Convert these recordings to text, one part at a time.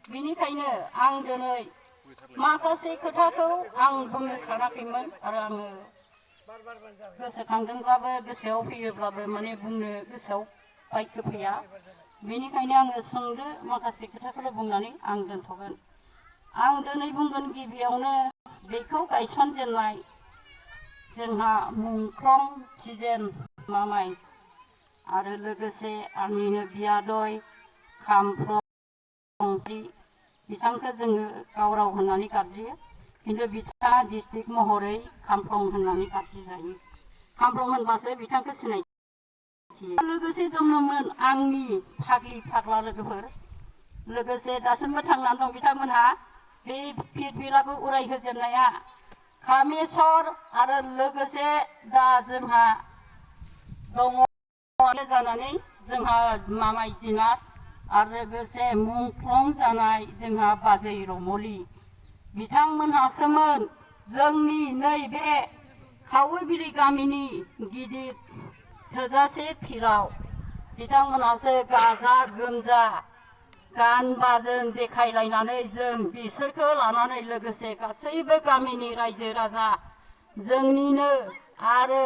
बेनिखायनो आं दिनै माखासे खोथाखौ आं बुंनो सानाखैमोन आरो आङो गोसोखांदोंब्लाबो गोसोआव फैयोब्लाबो माने बुंनो गोसोआव बायखो फैया। बेनिखायनो आङो सुंद' माखासे खोथाखौल' बुंनानै आं दोनथ'गोन। आं दिनै बुंगोन गिबियावनो बेखौ गायसनजेननाय जोंहा मुंख्लं थिजेन मामाय आरो लोगोसे आंनिनो बियादै खामफ्लं बिथांखौ जोङो गावराव होननानै गाबज्रियो, खिन्थु बिथाङा डिस्ट्रिक्ट महरै खामफ्लं होननानै गाबज्रिजायो। खामफ्लं होनबासो बिथांखौ सिनायथियो। लोगोसे दङमोन आंनि फाग्लि फाग्ला लोगोफोर, लोगोसे दासिमबो थांनानै दं बिथांमोनहा। बे फिरफिलाखौ उरायहोजेननाया कामेस्वर आरो लोगोसे दा जोंहा दङ जानानै जोंहा मामाय दिनार आरो लोगोसे मुंख्लं जानाय जोंहा बाजै रमलि बिथांमोनहासोमोन जोंनि नैबे खावैबिलि गामिनि गिदिर थोजासे फिल्डआव। बिथांमोनहासो गाजा गोमजा गान बाजों देखायलायनानै जों बिसोरखौ लानानै लोगोसे गासैबो गामिनि रायजो राजा जोंनिनो आरो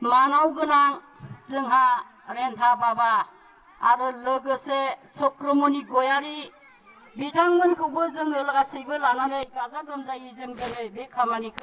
मानाव गोनां जोंहा रेन्था बाबा आरो लोगोसे चक्रमणि गयारि बिथांमोनखौबो जोङो गासैबो लानानै गाजा गोमजायै जों दिनै बे खामानिखौ